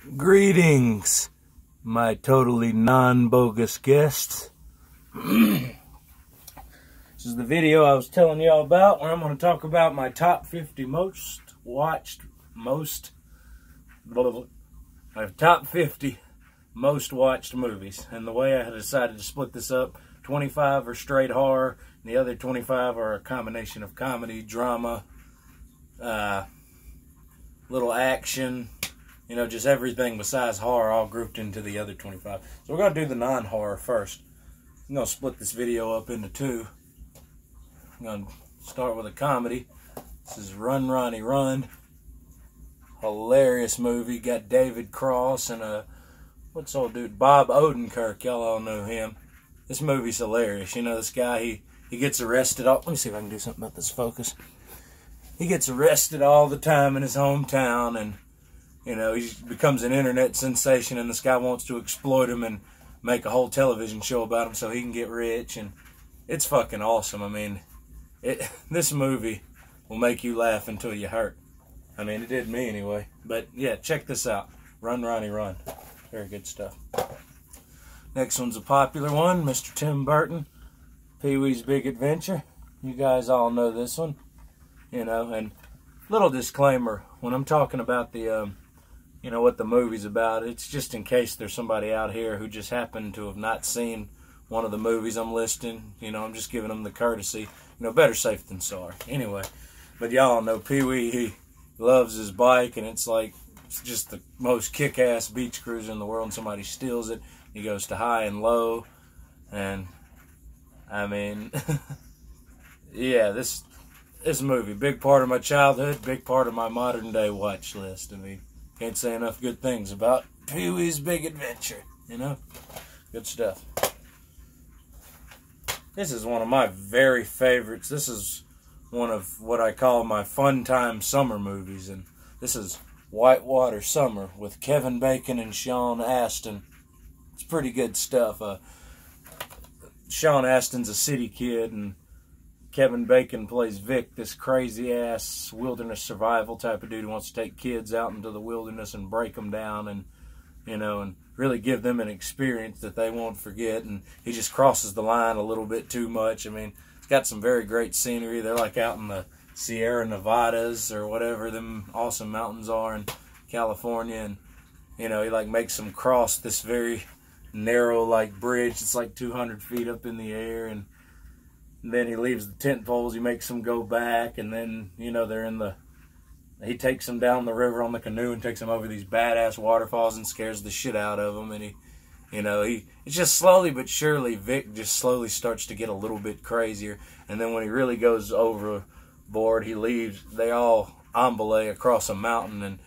Greetings, my totally non-bogus guests. This is the video I was telling y'all about, where I'm going to talk about my top 50 top 50 most watched movies. And the way I decided to split this up, 25 are straight horror, and the other 25 are a combination of comedy, drama, little action, you know, just everything besides horror all grouped into the other 25. So we're going to do the non-horror first. I'm going to split this video up into two. I'm going to start with a comedy. This is Run, Ronnie, Run. Hilarious movie. Got David Cross and what's old dude? Bob Odenkirk. Y'all all know him. This movie's hilarious. You know, this guy, he gets arrested. Let me see if I can do something about this focus. He gets arrested all the time in his hometown, and you know, he becomes an internet sensation, and this guy wants to exploit him and make a whole television show about him so he can get rich, and it's fucking awesome. I mean, this movie will make you laugh until you hurt. I mean, it did me anyway. But yeah, check this out. Run, Ronnie, Run. Very good stuff. Next one's a popular one, Mr. Tim Burton, Pee-wee's Big Adventure. You guys all know this one, you know, and little disclaimer, when I'm talking about the, you know, what the movie's about, it's just in case there's somebody out here who just happened to have not seen one of the movies I'm listing. You know, I'm just giving them the courtesy. You know, better safe than sorry. Anyway, but y'all know Pee-wee, he loves his bike, and it's like, it's just the most kick-ass beach cruiser in the world, and somebody steals it. He goes to high and low, and I mean, yeah, this movie, big part of my childhood, big part of my modern day watch list. I mean, can't say enough good things about Pee-wee's Big Adventure, you know? Good stuff. This is one of my very favorites. This is one of what I call my fun time summer movies, and this is Whitewater Summer with Kevin Bacon and Sean Astin. It's pretty good stuff. Sean Astin's a city kid, and Kevin Bacon plays Vic, this crazy-ass wilderness survival type of dude who wants to take kids out into the wilderness and break them down and, you know, and really give them an experience that they won't forget. And he just crosses the line a little bit too much. I mean, it's got some very great scenery. They're like out in the Sierra Nevadas or whatever them awesome mountains are in California. And, you know, he like makes them cross this very narrow like bridge. It's like 200 feet up in the air, and then he leaves the tent poles, he makes them go back, and then, you know, he takes them down the river on the canoe and takes them over these badass waterfalls and scares the shit out of them. And it's just slowly but surely, Vic just slowly starts to get a little bit crazier. And then when he really goes overboard, he leaves, they all ambulate across a mountain, and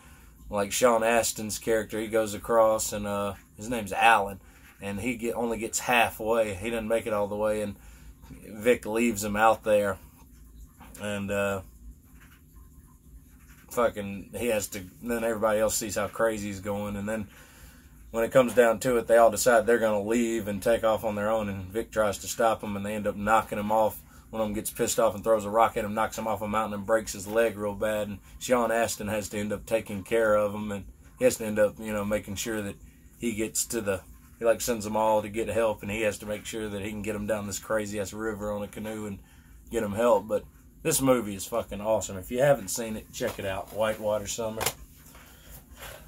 like Sean Astin's character, he goes across, and his name's Alan, and he only gets halfway. He doesn't make it all the way, and Vic leaves him out there, and he has to, then everybody else sees how crazy he's going, and then when it comes down to it, they all decide they're going to leave and take off on their own, and Vic tries to stop them, and they end up knocking him off. One of them gets pissed off and throws a rock at him, knocks him off a mountain, and breaks his leg real bad, and Sean Astin has to end up taking care of him, and he has to end up, you know, making sure that he gets to he like sends them all to get help, and he has to make sure that he can get them down this crazy-ass river on a canoe and get them help. But this movie is fucking awesome. If you haven't seen it, check it out, Whitewater Summer.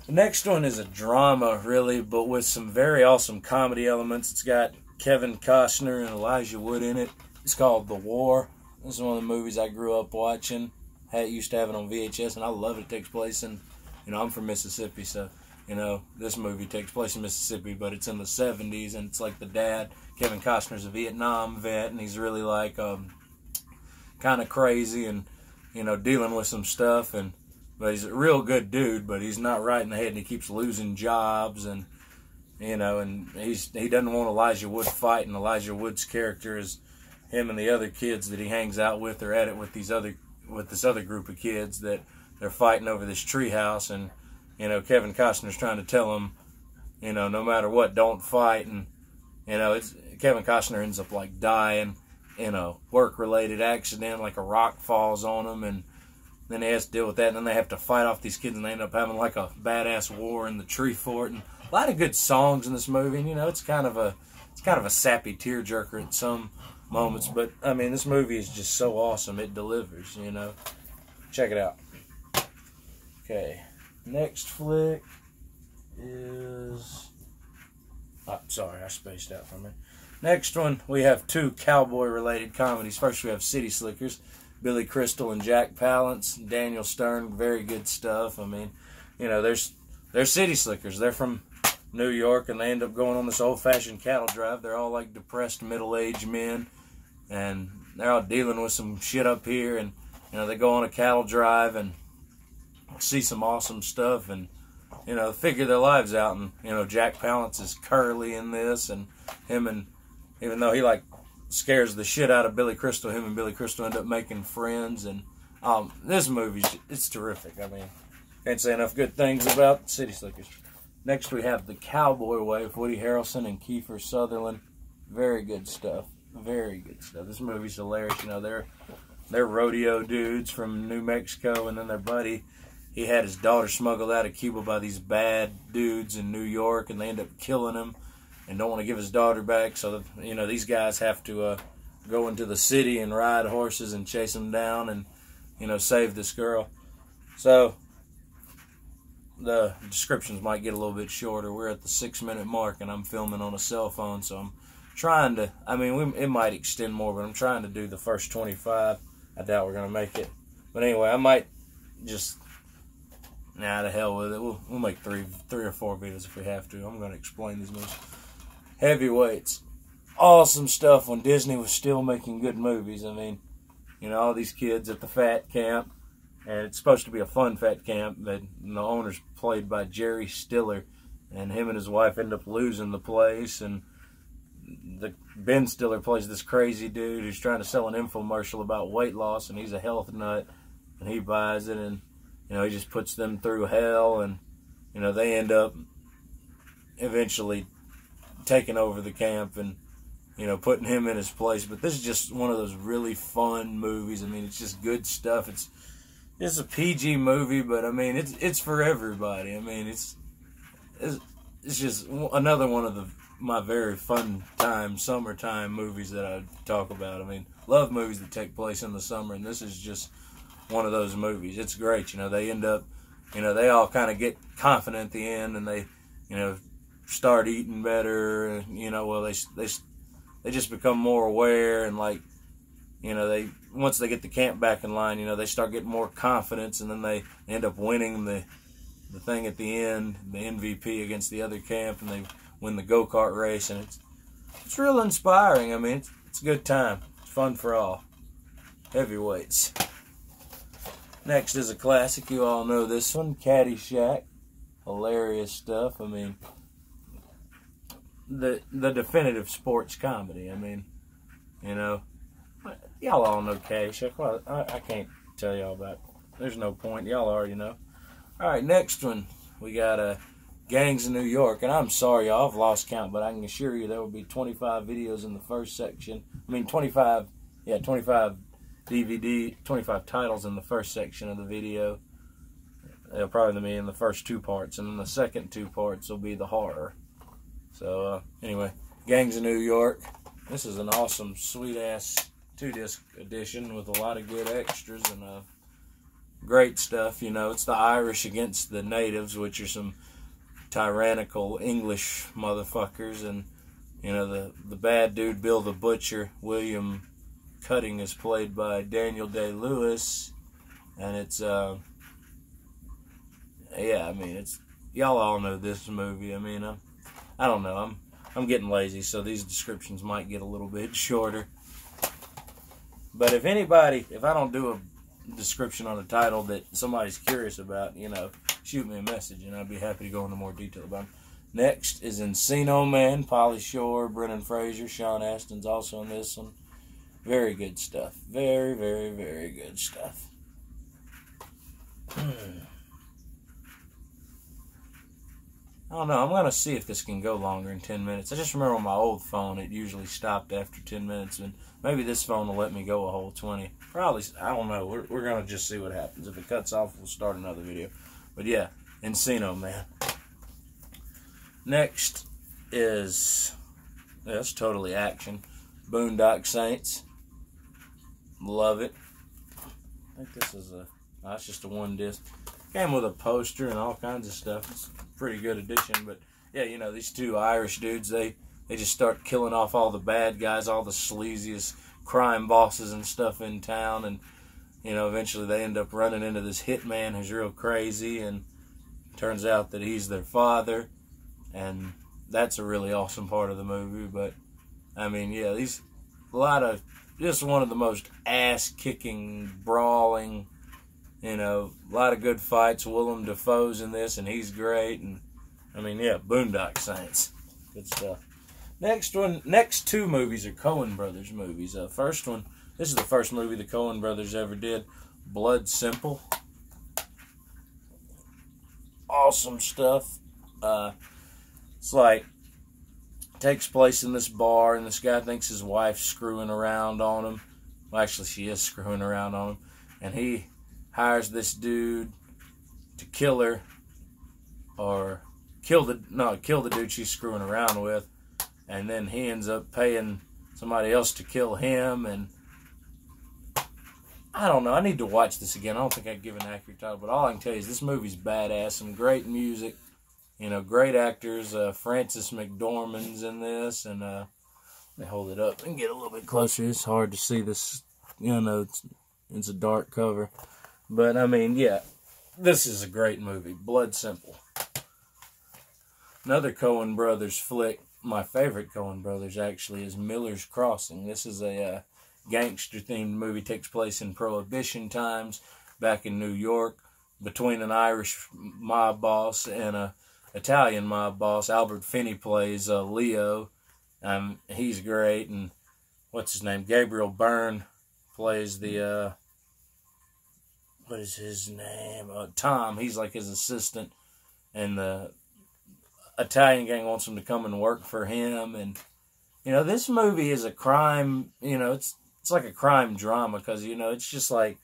The next one is a drama, really, but with some very awesome comedy elements. It's got Kevin Costner and Elijah Wood in it. It's called The War. This is one of the movies I grew up watching. Used to have it on VHS, and I love it. It takes place in, you know, I'm from Mississippi, so, you know, this movie takes place in Mississippi, but it's in the 70s, and it's like the dad, Kevin Costner's a Vietnam vet, and he's really like kind of crazy and, you know, dealing with some stuff, but he's a real good dude, but he's not right in the head, and he keeps losing jobs, and, you know, and he doesn't want Elijah Wood fighting. Elijah Wood's character is him and the other kids that he hangs out with are at it with this other group of kids that they're fighting over this tree house, and, you know, Kevin Costner's trying to tell them, you know, no matter what, don't fight. And, you know, Kevin Costner ends up like dying in a work-related accident, like a rock falls on him, and, Then he has to deal with that, and then they have to fight off these kids, and they end up having like a badass war in the tree fort, and a lot of good songs in this movie. And, you know, it's kind of a sappy tearjerker at some moments, but I mean, this movie is just so awesome. It delivers, you know. Check it out. Okay, next flick is... Oh, sorry, I spaced out for a minute. Next one, we have two cowboy-related comedies. First, we have City Slickers. Billy Crystal and Jack Palance, Daniel Stern, very good stuff. I mean, you know, they're city slickers. They're from New York, and they end up going on this old-fashioned cattle drive. They're all like depressed middle-aged men, and they're all dealing with some shit up here. And you know, they go on a cattle drive and see some awesome stuff, and you know, figure their lives out. And you know, Jack Palance is Curly in this, and even though he like scares the shit out of Billy Crystal, him and Billy Crystal end up making friends. And this movie, it's terrific. I mean, can't say enough good things about City Slickers. Next, we have The Cowboy Way with Woody Harrelson and Kiefer Sutherland. Very good stuff. Very good stuff. This movie's hilarious. You know, they're rodeo dudes from New Mexico, and then their buddy, he had his daughter smuggled out of Cuba by these bad dudes in New York, and they end up killing him and don't want to give his daughter back. So, you know, these guys have to go into the city and ride horses and chase them down and, you know, save this girl. So, the descriptions might get a little bit shorter. We're at the 6-minute mark, and I'm filming on a cell phone, so I'm trying to, I mean, it might extend more, but I'm trying to do the first 25. I doubt we're going to make it. But anyway, I might just, nah, the hell with it. We'll make three or four videos if we have to. I'm going to explain these movies. Heavyweights. Awesome stuff when Disney was still making good movies. I mean, you know, all these kids at the fat camp, and it's supposed to be a fun fat camp, but the owner's played by Jerry Stiller, and him and his wife end up losing the place, and Ben Stiller plays this crazy dude who's trying to sell an infomercial about weight loss, and he's a health nut, and he buys it, and, you know, he just puts them through hell, and, you know, they end up eventually taking over the camp and, you know, putting him in his place. But this is just one of those really fun movies. I mean, it's just good stuff. It's a PG movie, but I mean, it's for everybody. I mean, it's just another one of my very fun time, summertime movies that I talk about. I mean, love movies that take place in the summer, and this is just one of those movies. It's great. You know, they end up, you know, they all kind of get confident at the end, and they, you know, start eating better. You know, well, they just become more aware, and like, you know, once they get the camp back in line, you know, they start getting more confidence, and then they end up winning the thing at the end, the MVP against the other camp, and they win the go-kart race, and it's real inspiring. I mean, it's a good time. It's fun for all. Heavyweights. Next is a classic. You all know this one, Caddyshack. Hilarious stuff. I mean, the definitive sports comedy. I mean, you know, y'all all know Caddyshack. Well, I can't tell y'all about it. There's no point. Y'all already know. All right, next one. We got Gangs in New York. And I'm sorry, y'all, I've lost count, but I can assure you there will be 25 videos in the first section. I mean, 25 DVD, 25 titles in the first section of the video. They'll probably be in the first two parts, and then the second two parts will be the horror. So, anyway, Gangs in New York. This is an awesome, sweet-ass 2-disc edition with a lot of good extras and great stuff. You know, it's the Irish against the natives, which are some tyrannical English motherfuckers. And, you know, the bad dude, Bill the Butcher, William Cutting, is played by Daniel Day-Lewis. And it's, yeah, I mean, it's, y'all all know this movie. I mean, I don't know. I'm getting lazy, so these descriptions might get a little bit shorter. But if I don't do a description on a title that somebody's curious about, you know, shoot me a message, and I'd be happy to go into more detail about them. Next is Encino Man, Pauly Shore, Brendan Fraser, Sean Astin's also in this one. Very good stuff. Very, very, very good stuff. I don't know. I'm going to see if this can go longer than 10 minutes. I just remember on my old phone, it usually stopped after 10 minutes. And maybe this phone will let me go a whole 20. Probably, I don't know. We're going to just see what happens. If it cuts off, we'll start another video. But yeah, Encino Man. Next is, that's totally action, Boondock Saints. Love it. I think this is it's just a one disc. Came with a poster and all kinds of stuff. It's a pretty good addition. But yeah, you know, these two Irish dudes, they just start killing off all the bad guys, all the sleaziest crime bosses and stuff in town. And, you know, eventually they end up running into this hitman who's real crazy. And turns out that he's their father. And that's a really awesome part of the movie. But, I mean, yeah, just one of the most ass-kicking, brawling, you know, a lot of good fights. Willem Dafoe's in this, and he's great. And, I mean, yeah, Boondock Saints. Good stuff. Next two movies are Coen Brothers movies. First one, this is the first movie the Coen Brothers ever did, Blood Simple. Awesome stuff. It's like, takes place in this bar, and this guy thinks his wife's screwing around on him. Well, actually, she is screwing around on him. And he hires this dude to kill her, or kill the dude she's screwing around with. And then he ends up paying somebody else to kill him. And I don't know. I need to watch this again. I don't think I can give an accurate title, but all I can tell you is this movie's badass. Some great music. You know, great actors. Frances McDormand's in this, and let me hold it up and get a little bit closer. It's hard to see this. You know, it's a dark cover, but I mean, yeah, this is a great movie. Blood Simple. Another Coen Brothers flick. My favorite Coen Brothers actually is Miller's Crossing. This is a gangster-themed movie. Takes place in Prohibition times, back in New York, between an Irish mob boss and a Italian mob boss. Albert Finney plays Leo. He's great. And what's his name? Gabriel Byrne plays the, what is his name? Tom. He's like his assistant. And the Italian gang wants him to come and work for him. And, you know, this movie is a crime, you know, it's like a crime drama because, you know, it's just like,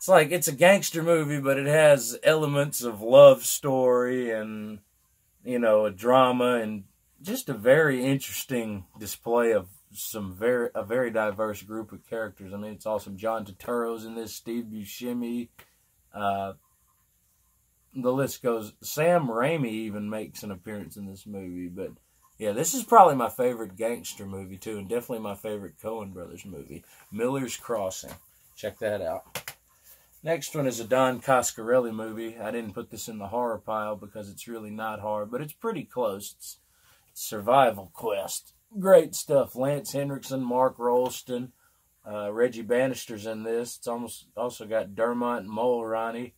it's a gangster movie, but it has elements of love story and, you know, a drama and just a very interesting display of a very diverse group of characters. I mean, it's awesome. John Turturro's in this, Steve Buscemi, the list goes. Sam Raimi even makes an appearance in this movie, but yeah, this is probably my favorite gangster movie too, and definitely my favorite Coen Brothers movie, Miller's Crossing. Check that out. Next one is a Don Coscarelli movie. I didn't put this in the horror pile because it's really not horror, but it's pretty close. It's Survival Quest. Great stuff. Lance Henriksen, Mark Rolston, Reggie Bannister's in this. It's also got Dermot Mulroney.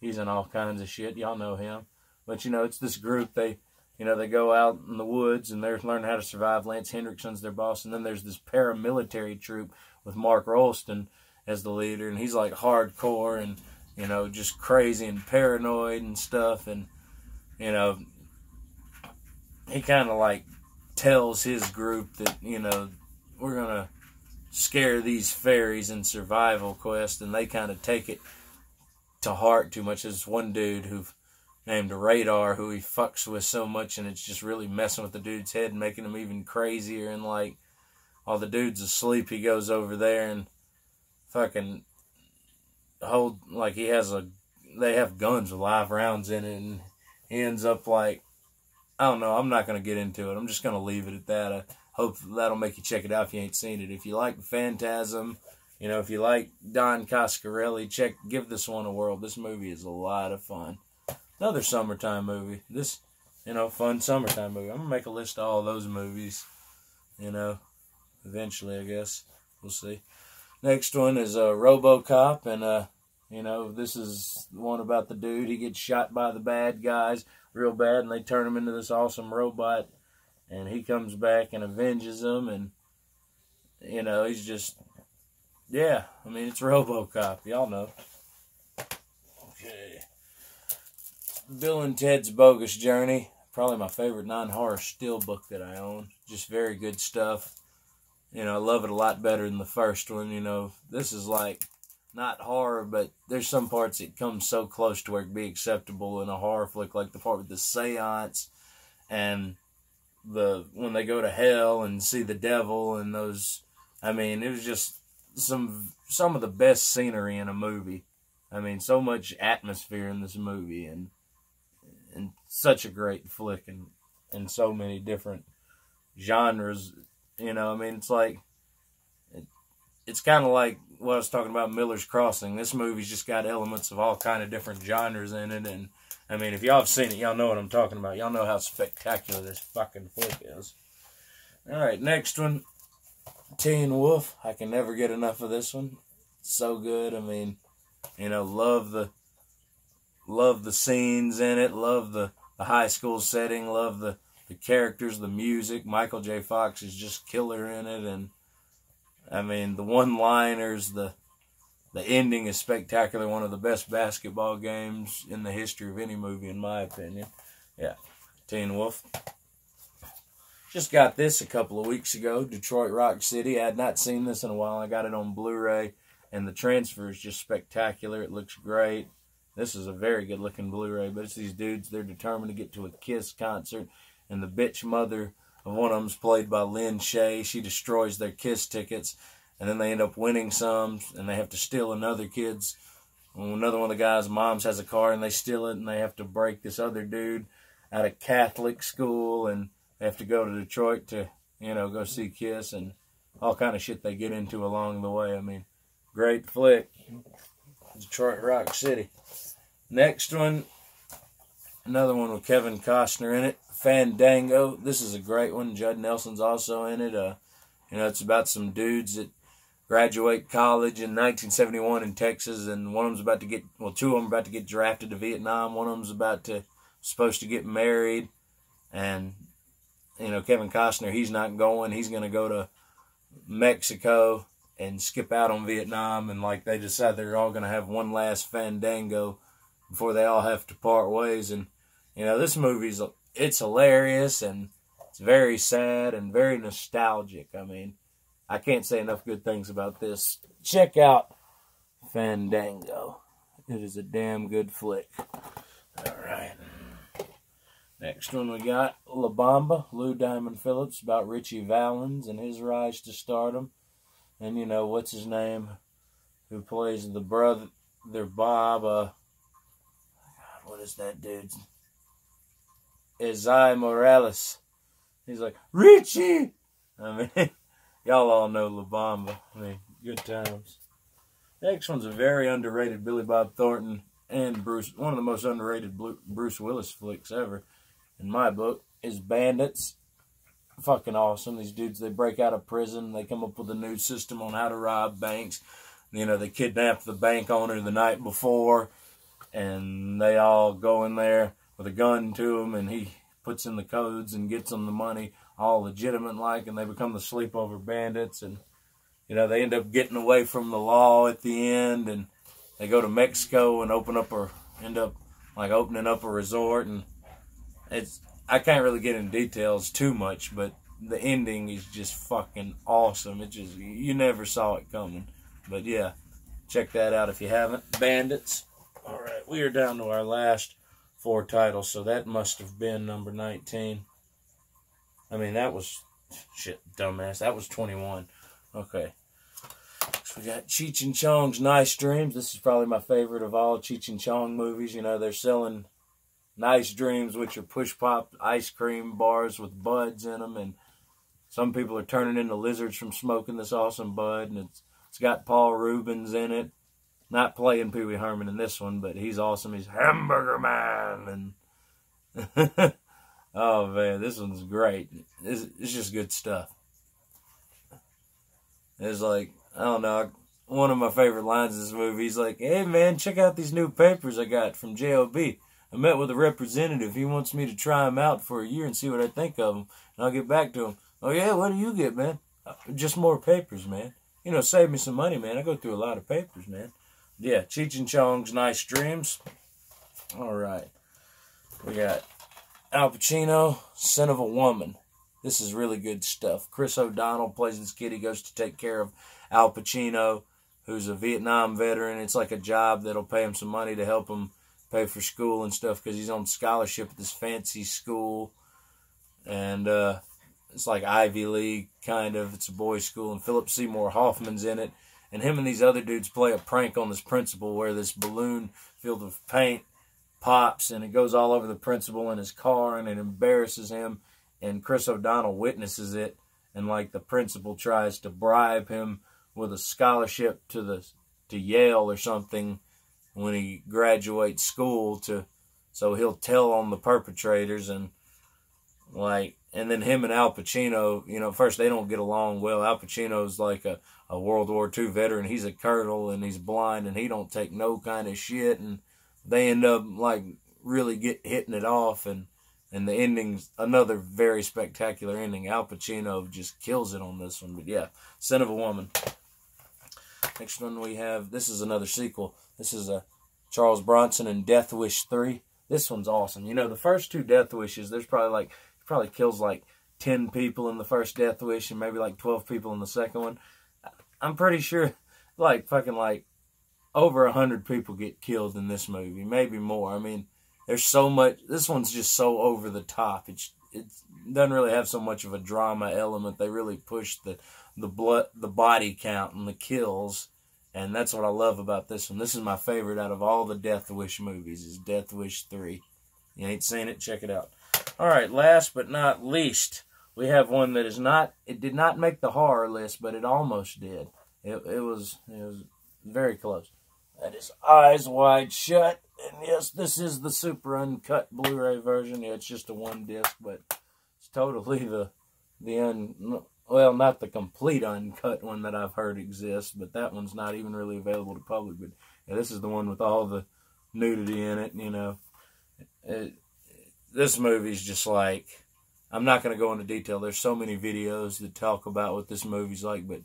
He's in all kinds of shit. Y'all know him. But, you know, it's this group. They go out in the woods and they're learning how to survive. Lance Henriksen's their boss. And then there's this paramilitary troop with Mark Rolston as the leader, and he's like hardcore and, you know, just crazy and paranoid and stuff. And, you know, he kind of like tells his group that, you know, we're gonna scare these fairies in Survival Quest, and they kind of take it to heart too much. There's one dude who named Radar who he fucks with so much, and it's just really messing with the dude's head and making him even crazier. And like, while the dude's asleep, he goes over there and fucking hold, like, they have guns with live rounds in it, and he ends up like, I don't know, I'm not going to get into it. I'm just going to leave it at that. I hope that'll make you check it out if you ain't seen it. If you like Phantasm, you know, if you like Don Coscarelli, give this one a whirl. This movie is a lot of fun. Another summertime movie. This, you know, fun summertime movie. I'm going to make a list of all those movies, you know, eventually, I guess. We'll see. Next one is RoboCop, and, you know, this is the one about the dude. He gets shot by the bad guys real bad, and they turn him into this awesome robot, and he comes back and avenges them, and, you know, he's just, yeah, I mean, it's RoboCop. Y'all know. Okay. Bill and Ted's Bogus Journey. Probably my favorite non-horror still book that I own. Just very good stuff. You know, I love it a lot better than the first one. You know, this is like not horror, but there's some parts that come so close to where it can be acceptable in a horror flick, like the part with the seance and when they go to hell and see the devil and those. I mean, it was just some of the best scenery in a movie. I mean, so much atmosphere in this movie, and such a great flick, and so many different genres. You know, I mean, it's like it's kind of like what I was talking about, Miller's Crossing. This movie's just got elements of all kind of different genres in it, and I mean, if y'all have seen it, y'all know what I'm talking about. Y'all know how spectacular this fucking flick is. All right, next one, Teen Wolf. I can never get enough of this one. It's so good. I mean, you know, love the scenes in it, love the high school setting, love the characters, the music. Michael J. Fox is just killer in it, and I mean, the one-liners, the ending is spectacular. One of the best basketball games in the history of any movie, in my opinion. Yeah, Teen Wolf. Just got this a couple of weeks ago, Detroit Rock City. I had not seen this in a while. I got it on Blu-ray, and the transfer is just spectacular. It looks great. This is a very good-looking Blu-ray, but it's these dudes, they're determined to get to a Kiss concert, and the bitch mother of one of them's played by Lynn Shay. She destroys their Kiss tickets, and then they end up winning some, and they have to steal another kid's. Another one of the guys' moms has a car, and they steal it, and they have to break this other dude out of Catholic school, and they have to go to Detroit to, you know, go see Kiss, and all kind of shit they get into along the way. I mean, great flick. Detroit Rock City. Next one, another one with Kevin Costner in it, Fandango. This is a great one. Judd Nelson's also in it. You know, it's about some dudes that graduate college in 1971 in Texas, and one of them's about to get, well, two of them are about to get drafted to Vietnam. One of them's supposed to get married, and, you know, Kevin Costner, he's not going. He's going to go to Mexico and skip out on Vietnam, and like they decide they're all going to have one last fandango before they all have to part ways. And you know, this movie's, it's hilarious, and it's very sad and very nostalgic. I mean, I can't say enough good things about this. Check out Fandango. It is a damn good flick. All right. Next one we got La Bamba, Lou Diamond Phillips, about Richie Valens and his rise to stardom. And, you know, what's his name? Who plays the brother, their Bob, God, what is that dude's? Isaiah Morales. He's like, Richie! I mean, y'all all know La Bamba. I mean, good times. Next one's a very underrated Billy Bob Thornton and Bruce, one of the most underrated Bruce Willis flicks ever, in my book, is Bandits. Fucking awesome. These dudes, they break out of prison. They come up with a new system on how to rob banks. You know, they kidnap the bank owner the night before, and they all go in there with a gun to him, and he puts in the codes and gets them the money, all legitimate like, and they become the sleepover bandits. And, you know, they end up getting away from the law at the end, and they go to Mexico and end up like opening up a resort. And I can't really get in details too much, but the ending is just fucking awesome. It just, you never saw it coming. But yeah, check that out if you haven't. Bandits. All right, we are down to our last 4 titles, so that must have been number 19. I mean, that was, shit, dumbass, that was 21. Okay. So we got Cheech and Chong's Nice Dreams. This is probably my favorite of all Cheech and Chong movies. You know, they're selling Nice Dreams, which are push-pop ice cream bars with buds in them, and some people are turning into lizards from smoking this awesome bud, and it's got Paul Reubens in it. Not playing Pee Wee Herman in this one, but he's awesome. He's Hamburger Man, and oh man, this one's great. It's just good stuff. It's like, I don't know, one of my favorite lines in this movie, he's like, hey man, check out these new papers I got from JOB. I met with a representative. He wants me to try them out for a year and see what I think of them. And I'll get back to him. Oh, yeah? What do you get, man? Just more papers, man. You know, save me some money, man. I go through a lot of papers, man. Yeah, Cheech and Chong's Nice Dreams. All right. We got Al Pacino, Son of a Woman. This is really good stuff. Chris O'Donnell plays this kid. He goes to take care of Al Pacino, who's a Vietnam veteran. It's like a job that'll pay him some money to help him pay for school and stuff because he's on scholarship at this fancy school. And it's like Ivy League, kind of. It's a boys' school. And Philip Seymour Hoffman's in it. And him and these other dudes play a prank on this principal where this balloon filled with paint pops and it goes all over the principal in his car and it embarrasses him. And Chris O'Donnell witnesses it. And like the principal tries to bribe him with a scholarship to Yale or something when he graduates school so he'll tell on the perpetrators. And then him and Al Pacino, you know, first they don't get along well. Al Pacino's like a World War II veteran. He's a colonel and he's blind and he don't take no kind of shit. And they end up like really hitting it off. And the ending's another very spectacular ending. Al Pacino just kills it on this one. But yeah, Son of a Woman. Next one we have, this is another sequel. This is Charles Bronson and Death Wish 3. This one's awesome. You know, the first two Death Wishes, there's probably kills like 10 people in the first Death Wish and maybe like 12 people in the second one. I'm pretty sure like over 100 people get killed in this movie, maybe more. I mean, there's so much. This one's just so over the top. It doesn't really have so much of a drama element. They really push the body count and the kills, and that's what I love about this one. This is my favorite out of all the Death Wish movies. Is Death Wish 3. You ain't seen it? Check it out. All right, last but not least, we have one that it did not make the horror list, but it almost did. It was very close. That is Eyes Wide Shut. And yes, this is the super uncut Blu-ray version. Yeah, it's just a one disc, but it's totally well, not the complete uncut one that I've heard exists, but that one's not even really available to public. But yeah, this is the one with all the nudity in it, you know. This movie's just like, I'm not going to go into detail. There's so many videos that talk about what this movie's like, but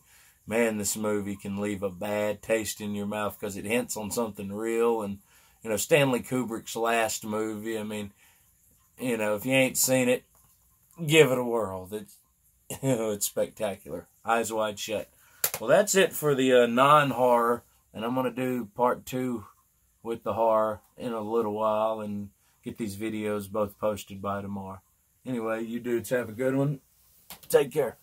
man, this movie can leave a bad taste in your mouth because it hints on something real. And, you know, Stanley Kubrick's last movie, I mean, you know, if you ain't seen it, give it a whirl. It's spectacular. Eyes Wide Shut. Well, that's it for the non-horror, and I'm going to do part 2 with the horror in a little while and get these videos both posted by tomorrow. Anyway, you dudes have a good one. Take care.